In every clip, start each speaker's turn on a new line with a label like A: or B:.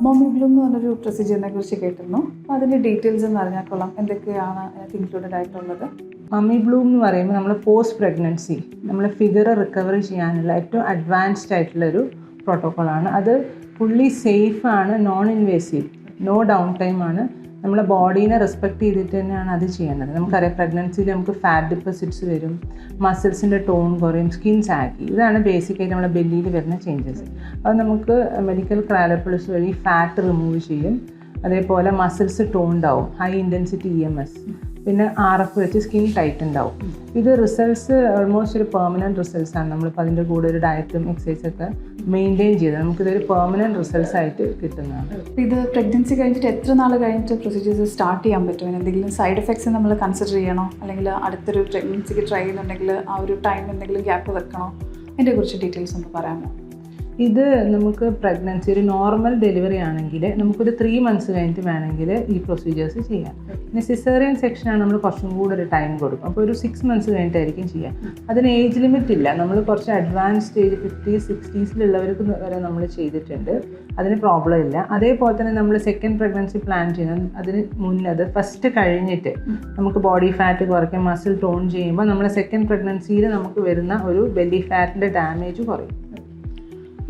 A: Mummy Bloom എന്ന് പറഞ്ഞൊരു പ്രൊസീജിയറിനെ കുറിച്ച് കേട്ടിരുന്നു. അപ്പോൾ അതിൻ്റെ ഡീറ്റെയിൽസ് എന്ന് അറിഞ്ഞാൽ കൊള്ളാം. എന്തൊക്കെയാണ് അതിനകത്ത് ഇൻക്ലൂഡഡ് ആയിട്ടുള്ളത്?
B: മമ്മി ബ്ലൂം എന്ന് പറയുമ്പോൾ നമ്മൾ പോസ്റ്റ് പ്രഗ്നൻസി നമ്മൾ ഫിഗർ റിക്കവറി ചെയ്യാനുള്ള ഏറ്റവും അഡ്വാൻസ്ഡ് ആയിട്ടുള്ളൊരു പ്രോട്ടോക്കോളാണ്. അത് ഫുള്ളി സേഫാണ്, നോൺ ഇൻവേസീവ്, നോ ഡൗൺ ടൈമാണ്. നമ്മളെ ബോഡീനെ റെസ്പെക്ട് ചെയ്തിട്ട് തന്നെയാണ് അത് ചെയ്യേണ്ടത്. നമുക്കറിയാം പ്രഗ്നൻസിയിൽ നമുക്ക് ഫാറ്റ് ഡിപ്പോസിറ്റ്സ് വരും, മസിൽസിൻ്റെ ടോൺ കുറയും, സ്കിൻ സാഗി. ഇതാണ് ബേസിക്കായിട്ട് നമ്മുടെ ബെല്ലിയിൽ വരുന്ന ചേഞ്ചസ്. അത് നമുക്ക് മെഡിക്കൽ ക്രയോളജിസ്റ്റ് വഴി ഫാറ്റ് റിമൂവ് ചെയ്യും. അതേപോലെ മസിൽസ് ടോൺഡ് ആവും, ഹൈ ഇൻറ്റൻസിറ്റി EMS, പിന്നെ RF വെച്ച് സ്കിൻ ടൈറ്റ് ഉണ്ടാവും. ഇത് റിസൾട്ട്സ് ഓൾമോസ്റ്റ് ഒരു പെർമനൻറ്റ് റിസൾട്ട്സാണ്. നമ്മളിപ്പോൾ അതിൻ്റെ കൂടെ ഒരു ഡയറ്റും എക്സസൈസൊക്കെ മെയിൻറ്റെയിൻ ചെയ്ത് നമുക്കിതൊരു പെർമനൻറ്റ് റിസൾട്ട്സ് ആയിട്ട് കിട്ടുന്നതാണ്.
A: ഇത് പ്രഗ്നൻസി കഴിഞ്ഞിട്ട് എത്ര നാൾ കഴിഞ്ഞിട്ട് പ്രൊസീജിയേഴ്സ് സ്റ്റാർട്ട് ചെയ്യാൻ പറ്റും? എന്തെങ്കിലും സൈഡ് എഫക്ട്സ് നമ്മൾ കൺസിഡർ ചെയ്യണോ? അല്ലെങ്കിൽ അടുത്തൊരു പ്രഗ്നൻസിക്ക് ട്രൈ ചെയ്യുന്നുണ്ടെങ്കിൽ ആ ഒരു ടൈം എന്തെങ്കിലും ഗ്യാപ്പ് വെക്കണോ? അതിനെ കുറിച്ച് ഡീറ്റെയിൽസ് ഒന്ന് പറയാമോ?
B: ഇത് നമുക്ക് പ്രഗ്നൻസി ഒരു നോർമൽ ഡെലിവറി ആണെങ്കിൽ നമുക്കൊരു 3 months കഴിഞ്ഞിട്ട് വേണമെങ്കിൽ ഈ പ്രൊസീജിയേഴ്സ് ചെയ്യാം. പിന്നെ സിസേറിയൻ സെക്ഷനാണ് നമ്മൾ കുറച്ചും കൂടെ ഒരു ടൈം കൊടുക്കും. അപ്പോൾ ഒരു 6 months കഴിഞ്ഞിട്ടായിരിക്കും ചെയ്യാം. അതിന് ഏജ് ലിമിറ്റ് ഇല്ല. നമ്മൾ കുറച്ച് അഡ്വാൻസ് സ്റ്റേജ് 50s 60s വരെ നമ്മൾ ചെയ്തിട്ടുണ്ട്. അതിന് പ്രോബ്ലം ഇല്ല. അതേപോലെ തന്നെ നമ്മൾ സെക്കൻഡ് പ്രഗ്നൻസി പ്ലാൻ ചെയ്യുന്നത് അതിന് മുന്നേ അത് ഫസ്റ്റ് കഴിഞ്ഞിട്ട് നമുക്ക് ബോഡി ഫാറ്റ് കുറയ്ക്കാൻ മസിൽ ടോൺ ചെയ്യുമ്പോൾ നമ്മൾ സെക്കൻഡ് പ്രഗ്നൻസിയിൽ നമുക്ക് വരുന്ന ഒരു ബെല്ലി ഫാറ്റിൻ്റെ ഡാമേജ് കുറയും.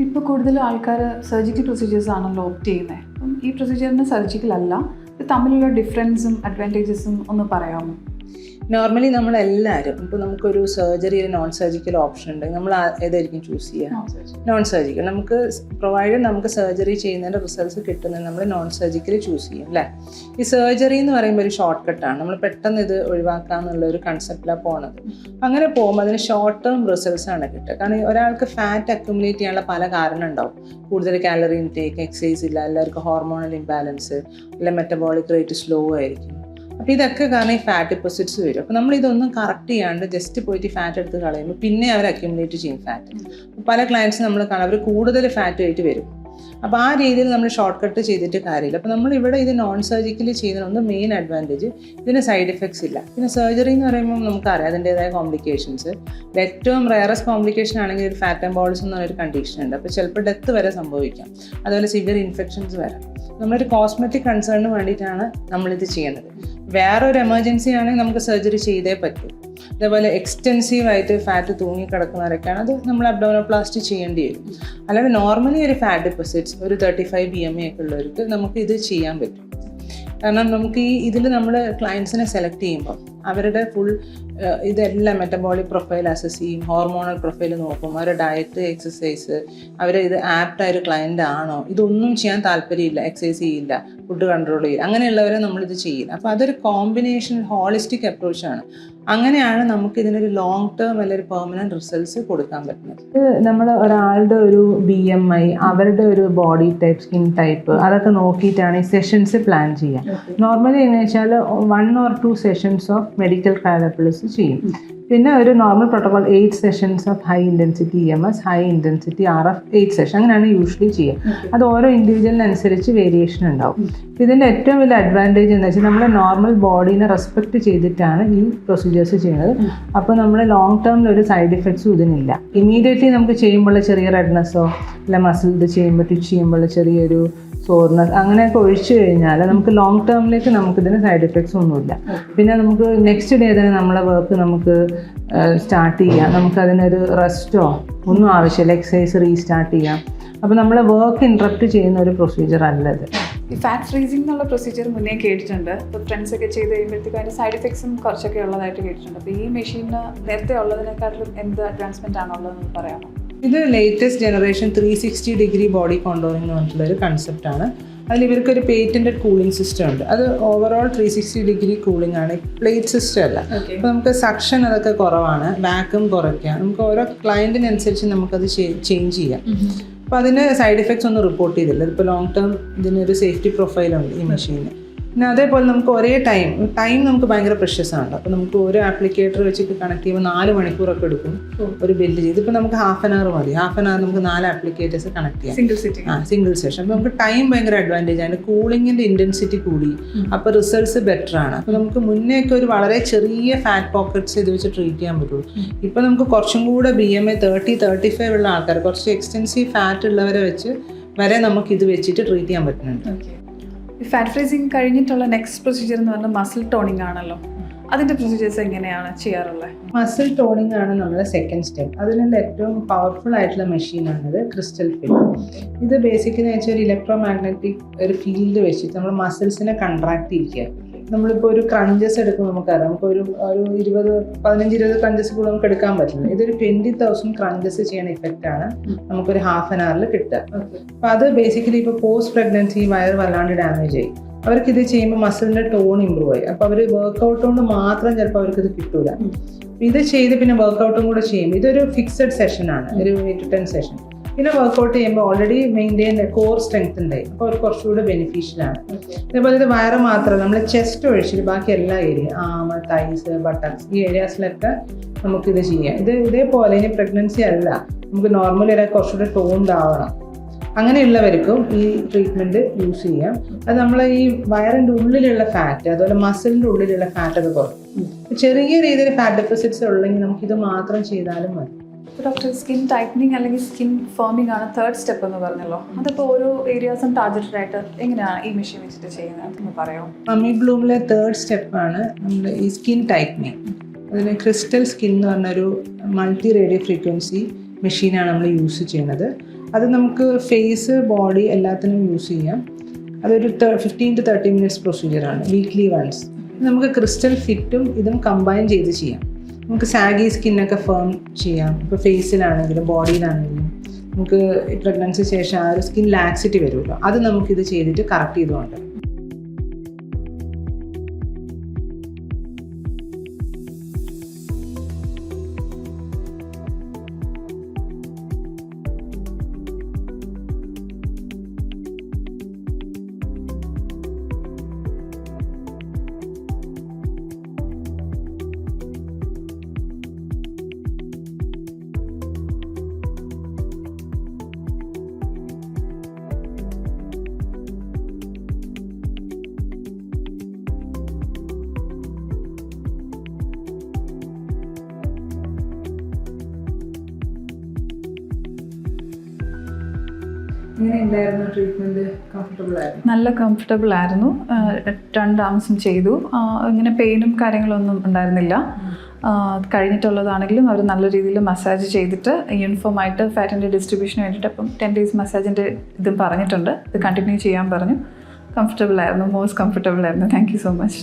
A: ഇപ്പോൾ കൂടുതലും ആൾക്കാർ സർജിക്കൽ പ്രൊസീജിയേഴ്സ് ആണല്ലോ ഓപ്റ്റ് ചെയ്യുന്നത്. അപ്പം ഈ പ്രൊസീജിയറിന് സർജിക്കൽ അല്ല, ഇത് തമ്മിലുള്ള ഡിഫറൻസും അഡ്വാൻറ്റേജസും ഒന്ന് പറയാമോ?
B: നോർമലി നമ്മളെല്ലാവരും ഇപ്പോൾ നമുക്കൊരു സർജറി നോൺ സർജിക്കൽ ഓപ്ഷൻ ഉണ്ട്, നമ്മൾ ഏതായിരിക്കും ചൂസ് ചെയ്യുക? Non surgical. നമുക്ക് പ്രൊവൈഡ് നമുക്ക് സർജറി ചെയ്യുന്നതിൻ്റെ റിസൾട്ട്സ് കിട്ടുന്നത് നമ്മൾ നോൺ സർജിക്കൽ ചൂസ് ചെയ്യും അല്ലേ. ഈ സർജറി എന്ന് പറയുമ്പോൾ ഒരു ഷോർട്ട് കട്ടാണ്. നമ്മൾ പെട്ടെന്ന് ഇത് ഒഴിവാക്കാമെന്നുള്ള ഒരു കൺസെപ്റ്റിലാണ് പോകുന്നത്. അങ്ങനെ പോകുമ്പോൾ അതിന് ഷോർട്ട് ടേം റിസൾട്ട്സ് ആണ് കിട്ടുക. കാരണം ഒരാൾക്ക് ഫാറ്റ് അക്യുമുലേറ്റ് ചെയ്യാനുള്ള പല കാരണം ഉണ്ടാവും. കൂടുതൽ കാലറി ഇൻടേക്ക്, എക്സസൈസ് ഇല്ല, എല്ലാവർക്കും ഹോർമോണൽ ഇംബാലൻസ്, അല്ല മെറ്റബോളിക് റേറ്റ് സ്ലോ ആയിരിക്കും. അപ്പോൾ ഇതൊക്കെ കാരണം ഈ ഫാറ്റ് ഡിപ്പോസിറ്റ്സ് വരും. അപ്പോൾ നമ്മളിതൊന്നും കറക്റ്റ് ചെയ്യാണ്ട് ജസ്റ്റ് പോയിട്ട് ഫാറ്റ് എടുത്ത് കളയുമ്പോൾ പിന്നെ അവർ അക്യുമുലേറ്റ് ചെയ്യും ഫാറ്റ്. പല ക്ലയൻറ്റ്സ് നമ്മൾ കാണാം, അവർ കൂടുതൽ ഫാറ്റ് ആയിട്ട് വരും. അപ്പോൾ ആ രീതിയിൽ നമ്മൾ ഷോർട്ട് കട്ട് ചെയ്തിട്ട് കാര്യമില്ല. അപ്പോൾ നമ്മളിവിടെ ഇത് നോൺ സർജിക്കലി ചെയ്യുന്നതൊന്ന് മെയിൻ അഡ്വാൻറ്റേജ്, ഇതിന് സൈഡ് എഫക്ട്സ് ഇല്ല. പിന്നെ സർജറി എന്ന് പറയുമ്പോൾ നമുക്കറിയാം അതിൻ്റേതായ കോംപ്ലിക്കേഷൻസ്. ഏറ്റവും റയറസ്റ്റ് കോംപ്ലിക്കേഷൻ ആണെങ്കിൽ ഒരു ഫാറ്റ് എംബോളിസം എന്ന് പറഞ്ഞൊരു കണ്ടീഷൻ ഉണ്ട്. അപ്പോൾ ചിലപ്പോൾ ഡെത്ത് വരെ സംഭവിക്കാം. അതുപോലെ സിവിയർ ഇൻഫെക്ഷൻസ് വരാം. നമ്മളൊരു കോസ്മെറ്റിക് കൺസേണിന് വേണ്ടിയിട്ടാണ് നമ്മളിത് ചെയ്യുന്നത്. വേറൊരു എമർജൻസി ആണെങ്കിൽ നമുക്ക് സർജറി ചെയ്തേ പറ്റൂ. അതേപോലെ എക്സ്റ്റെൻസീവായിട്ട് ഫാറ്റ് തൂങ്ങിക്കിടക്കുന്നവരൊക്കെയാണ് അത് നമ്മൾ അബ്ഡോമിനോപ്ലാസ്റ്റി ചെയ്യേണ്ടി വരും. അല്ലാതെ നോർമലി ഒരു ഫാറ്റ് ഡിപ്പോസിറ്റ്സ് ഒരു 35 BMI ഒക്കെ ഉള്ളവർക്ക് നമുക്ക് ഇത് ചെയ്യാൻ പറ്റും. കാരണം നമുക്ക് ഇതിൽ നമ്മൾ ക്ലയൻസിനെ സെലക്ട് ചെയ്യുമ്പോൾ അവരുടെ ഫുൾ ഇതെല്ലാം മെറ്റബോളിക് പ്രൊഫൈൽ അസസ് ചെയ്യും, ഹോർമോണൽ പ്രൊഫൈൽ നോക്കും, അവരുടെ ഡയറ്റ്, എക്സസൈസ്, അവർ ഇത് ആപ്റ്റായ ഒരു ക്ലയൻ്റ് ആണോ, ഇതൊന്നും ചെയ്യാൻ താല്പര്യമില്ല, എക്സസൈസ് ചെയ്യില്ല, ഫുഡ് കൺട്രോൾ ചെയ്യില്ല, അങ്ങനെയുള്ളവരെ നമ്മളിത് ചെയ്യില്ല. അപ്പോൾ അതൊരു കോമ്പിനേഷൻ ഹോളിസ്റ്റിക് അപ്രോച്ചാണ്. അങ്ങനെയാണ് നമുക്ക് ഇതിനൊരു ലോങ് ടേം അല്ലെങ്കിൽ ഒരു പെർമനൻറ്റ് റിസൾട്ട്സ് കൊടുക്കാൻ പറ്റുന്നത്. നമ്മൾ ഒരാളുടെ ഒരു BMI, അവരുടെ ഒരു ബോഡി ടൈപ്പ്, സ്കിൻ ടൈപ്പ്, അതൊക്കെ നോക്കിയിട്ടാണ് ഈ സെഷൻസ് പ്ലാൻ ചെയ്യുക. നോർമലി എങ്ങനെയാണെന്ന് വെച്ചാൽ 1 or 2 സെഷൻസ് ഓഫ് മെഡിക്കൽ ക്രയോളജിസ്റ്റ് ചെയ്യും. പിന്നെ ഒരു normal protocol 8 sessions of high intensity EMS, high intensity RF 8 session, അങ്ങനെയാണ് യൂഷ്വലി ചെയ്യുക. അത് ഓരോ ഇൻഡിവിജ്വലിനനുസരിച്ച് വേരിയേഷൻ ഉണ്ടാവും. ഇതിൻ്റെ ഏറ്റവും വലിയ അഡ്വാൻറ്റേജ് എന്ന് വെച്ചാൽ നമ്മൾ നോർമൽ ബോഡീനെ റെസ്പെക്റ്റ് ചെയ്തിട്ടാണ് ഈ പ്രൊസീജിയേഴ്സ് ചെയ്യുന്നത്. അപ്പോൾ നമ്മൾ ലോങ് ടേമിൽ ഒരു സൈഡ് ഇഫക്ട്സും ഇതിനില്ല. ഇമീഡിയറ്റ്ലി നമുക്ക് ചെയ്യുമ്പോൾ ചെറിയ റെഡ്നെസ്സോ അല്ല മസിൽ ഇത് ചെയ്യുമ്പോൾ ടിച്ച് ചെയ്യുമ്പോൾ ചെറിയൊരു സോർനെസ് അങ്ങനെയൊക്കെ ഒഴിച്ചു കഴിഞ്ഞാൽ നമുക്ക് ലോങ് ടേമിലേക്ക് നമുക്കിതിന് സൈഡ് എഫക്ട്സ് ഒന്നുമില്ല. പിന്നെ നമുക്ക് നെക്സ്റ്റ് ഡേ തന്നെ നമ്മളെ വർക്ക് നമുക്ക് സ്റ്റാർട്ട് ചെയ്യാം. നമുക്കതിനൊരു റെസ്റ്റോ ഒന്നും ആവശ്യമില്ല, എക്സസൈസ് റീസ്റ്റാർട്ട് ചെയ്യാം. അപ്പോൾ നമ്മളെ വർക്ക് ഇൻട്രപ്റ്റ് ചെയ്യുന്ന ഒരു പ്രൊസീജിയർ അല്ലത്.
A: ഈ ഫാറ്റ് ഫ്രീസിംഗ് എന്നുള്ള പ്രൊസീജിയർ മുന്നേ കേട്ടിട്ടുണ്ട്. ഇപ്പോൾ ഫ്രണ്ട്സൊക്കെ ചെയ്ത് കഴിയുമ്പോഴത്തേക്കും അതിൻ്റെ സൈഡ് എഫക്ട്സും കുറച്ചൊക്കെ ഉള്ളതായിട്ട് കേട്ടിട്ടുണ്ട്. അപ്പോൾ ഈ മെഷീന് നേരത്തെ ഉള്ളതിനെക്കാട്ടിലും എന്ത് അഡ്വാൻസ്മെൻ്റ് ആണുള്ളതെന്ന് പറയാമോ?
B: ഇത് ലേറ്റസ്റ്റ് ജനറേഷൻ 360 ഡിഗ്രി ബോഡി കോണ്ടോറിംഗ് എന്ന് പറഞ്ഞിട്ടുള്ളൊരു കൺസെപ്റ്റാണ്. അതിൽ ഇവർക്കൊരു പേറ്റൻറ്റഡ് കൂളിംഗ് സിസ്റ്റം ഉണ്ട്. അത് ഓവറോൾ 360 ഡിഗ്രി കൂളിംഗ് ആണ്, പ്ലേറ്റ് സിസ്റ്റം അല്ല. അപ്പോൾ നമുക്ക് സക്ഷൻ അതൊക്കെ കുറവാണ്, വാക്യൂം കുറയ്ക്കാം. നമുക്ക് ഓരോ ക്ലയൻറ്റിനനുസരിച്ച് നമുക്കത് ചേഞ്ച് ചെയ്യാം. അപ്പോൾ അതിന് സൈഡ് എഫക്ട്സ് ഒന്നും റിപ്പോർട്ട് ചെയ്തില്ല. ഇപ്പോൾ ലോങ് ടേം ഇതിനൊരു സേഫ്റ്റി പ്രൊഫൈലുണ്ട് ഈ മെഷീന്. പിന്നെ അതേപോലെ നമുക്ക് ഒരേ ടൈം നമുക്ക് ഭയങ്കര പ്രഷ്യസ് ആണ്. അപ്പോൾ നമുക്ക് ഒരു ആപ്ലിക്കേറ്റർ വെച്ചിട്ട് കണക്ട് ചെയ്യുമ്പോൾ 4 മണിക്കൂറൊക്കെ എടുക്കും ഒരു ബെല്ല് ചെയ്ത്. ഇപ്പോൾ നമുക്ക് ഹാഫ് ആൻ അവർ മതി. ഹാഫ് ആൻ അവർ നമുക്ക് 4 ആപ്ലിക്കേറ്റേഴ്സ് കണക്ട് ചെയ്യാം, സിംഗിൾ സെഷൻ. അപ്പോൾ നമുക്ക് ടൈം ഭയങ്കര അഡ്വാൻറ്റേജ് ആണ്. കൂളിങ്ങിൻ്റെ ഇൻറ്റൻസിറ്റി കൂടി, അപ്പോൾ റിസൾട്ട്സ് ബെറ്റർ ആണ്. അപ്പോൾ നമുക്ക് മുന്നേയൊക്കെ ഒരു വളരെ ചെറിയ ഫാറ്റ് പോക്കറ്റ്സ് ഇത് വെച്ച് ട്രീറ്റ് ചെയ്യാൻ പറ്റുള്ളൂ. ഇപ്പോൾ നമുക്ക് കുറച്ചും കൂടെ BMI 30-35 ഉള്ള ആൾക്കാർ, കുറച്ച് എക്സ്റ്റെൻസീവ് ഫാറ്റ് ഉള്ളവരെ വെച്ച് വരെ നമുക്ക് ഇത് വെച്ചിട്ട് ട്രീറ്റ് ചെയ്യാൻ പറ്റുന്നുണ്ട്.
A: ഈ ഫാറ്റ് ഫ്രീസിങ് കഴിഞ്ഞിട്ടുള്ള നെക്സ്റ്റ് പ്രൊസീജിയർ എന്ന് പറഞ്ഞാൽ മസിൽ ടോണിങ് ആണല്ലോ. അതിൻ്റെ പ്രൊസീജിയേഴ്സ് എങ്ങനെയാണ് ചെയ്യാറുള്ളത്?
B: മസിൽ ടോണിങ് ആണ് നമ്മുടെ സെക്കൻഡ് സ്റ്റെപ്പ്. അതിനുള്ള ഏറ്റവും പവർഫുൾ ആയിട്ടുള്ള മെഷീനാണിത്, ക്രിസ്റ്റൽ ഫിറ്റ്. ഇത് ബേസിക്കലി വെച്ചാൽ ഒരു ഇലക്ട്രോ മാഗ്നറ്റിക് ഒരു ഫീൽഡ് വെച്ചിട്ട് നമ്മൾ മസിൽസിനെ കൺട്രാക്ട് ചെയ്യിക്കുക. നമ്മളിപ്പോൾ ഒരു ക്രഞ്ചസ് എടുക്കുമ്പോൾ നമുക്കറിയാം, നമുക്ക് ഒരു 15-20 ക്രഞ്ചസ് കൂടെ നമുക്ക് എടുക്കാൻ പറ്റില്ല. ഇതൊരു 20,000 ക്രഞ്ചസ് ചെയ്യുന്ന ഇഫക്റ്റാണ് നമുക്കൊരു ഹാഫ് ആൻ അവറിൽ കിട്ടുക. അപ്പോൾ അത് ബേസിക്കലി ഇപ്പോൾ പോസ്റ്റ് പ്രഗ്നൻസി വയറ് വല്ലാണ്ട് ഡാമേജ് ആയി, അവർക്ക് ഇത് ചെയ്യുമ്പോൾ മസിലിൻ്റെ ടോൺ ഇമ്പ്രൂവ് ആയി. അപ്പോൾ അവർ വർക്കൗട്ട് കൊണ്ട് മാത്രം ചിലപ്പോൾ അവർക്ക് ഇത് കിട്ടൂല. ഇത് ചെയ്ത് പിന്നെ വർക്കൗട്ടും കൂടെ ചെയ്യുമ്പോൾ ഇതൊരു ഫിക്സഡ് സെഷനാണ്, ഒരു 8 to 10 സെഷൻ. പിന്നെ വർക്കൗട്ട് ചെയ്യുമ്പോൾ ഓൾറെഡി മെയിൻറ്റെയിൻ കോർ സ്ട്രെങ്ത് ഉണ്ടായി, അപ്പോൾ അവർക്ക് കുറച്ചുകൂടെ ബെനിഫിഷ്യലാണ്. അതേപോലെ ഇത് വയറ് മാത്രമല്ല, നമ്മൾ ചെസ്റ്റ് ഒഴിച്ചിട്ട് ബാക്കി എല്ലാ ഏരിയ, ആം, തൈസ്, ബട്ടക്സ്, ഈ ഏരിയാസിലൊക്കെ നമുക്കിത് ചെയ്യാം. ഇതേപോലെ ഇനി പ്രഗ്നൻസി അല്ല, നമുക്ക് നോർമലി ഒരാൾ കുറച്ചുകൂടെ ടോൺഡ് ആവണം, അങ്ങനെയുള്ളവർക്കും ഈ ട്രീറ്റ്മെൻറ്റ് യൂസ് ചെയ്യാം. അത് നമ്മൾ ഈ വയറിൻ്റെ ഉള്ളിലുള്ള ഫാറ്റ്, അതുപോലെ മസിലിൻ്റെ ഉള്ളിലുള്ള ഫാറ്റ് ഒക്കെ കുറയും. ചെറിയ രീതിയിൽ ഫാറ്റ് ഡെഫിസിറ്റ്സ് ഉള്ളെങ്കിൽ നമുക്കിത് മാത്രം ചെയ്താലും മതി.
A: ഡോക്ടർ, സ്കിൻ ടൈറ്റനിങ് അല്ലെങ്കിൽ സ്കിൻ ഫേമിംഗ് ആണ് തേർഡ് സ്റ്റെപ്പ് എന്ന് പറഞ്ഞല്ലോ. അതിപ്പോൾ ഓരോ ഏരിയാസും ടാർഗറ്റഡ് ആയിട്ട് എങ്ങനെയാണ് ഈ മെഷീൻ വെച്ചിട്ട് ചെയ്യുന്നത് എന്ന് പറയാമോ?
B: മമ്മി ബ്ലൂമിലെ തേർഡ് സ്റ്റെപ്പാണ് നമ്മുടെ ഈ സ്കിൻ ടൈറ്റനിങ്. അതിന് ക്രിസ്റ്റൽ സ്കിൻ എന്ന് പറഞ്ഞൊരു മൾട്ടി റേഡിയോ ഫ്രീക്വൻസി മെഷീനാണ് നമ്മൾ യൂസ് ചെയ്യുന്നത്. അത് നമുക്ക് ഫേസ്, ബോഡി എല്ലാത്തിനും യൂസ് ചെയ്യാം. അതൊരു 15 to 30 minutes പ്രൊസീജിയറാണ്, വീക്ക്ലി വൺസ്. നമുക്ക് ക്രിസ്റ്റൽ ഫിറ്റും ഇതും കമ്പൈൻ ചെയ്ത് ചെയ്യാം. നമുക്ക് സാഗി സ്കിന്നൊക്കെ ഫേം ചെയ്യാം. ഇപ്പോൾ ഫേസിലാണെങ്കിലും ബോഡിയിലാണെങ്കിലും നമുക്ക് പ്രഗ്നൻസി ശേഷം ആ ഒരു സ്കിൻ ലാക്സിറ്റി വരുമല്ലോ, അത് നമുക്കിത് ചെയ്തിട്ട് കറക്റ്റ് ചെയ്തുകൊണ്ട്.
A: നല്ല കംഫർട്ടബിൾ ആയിരുന്നു. 2 ആംസും ചെയ്തു. ഇങ്ങനെ പെയിനും കാര്യങ്ങളൊന്നും ഉണ്ടായിരുന്നില്ല. കഴിഞ്ഞിട്ടുള്ളതാണെങ്കിലും അവർ നല്ല രീതിയിൽ മസാജ് ചെയ്തിട്ട് യൂണിഫോം ആയിട്ട് ഫാറ്റിൻ്റെ ഡിസ്ട്രിബ്യൂഷന് വേണ്ടിയിട്ട് അപ്പം 10 days മസാജിൻ്റെ ഇതും പറഞ്ഞിട്ടുണ്ട്. ഇത് കണ്ടിന്യൂ ചെയ്യാൻ പറഞ്ഞു. കംഫർട്ടബിൾ ആയിരുന്നു, മോസ്റ്റ് കംഫർട്ടബിൾ ആയിരുന്നു. Thank you so much.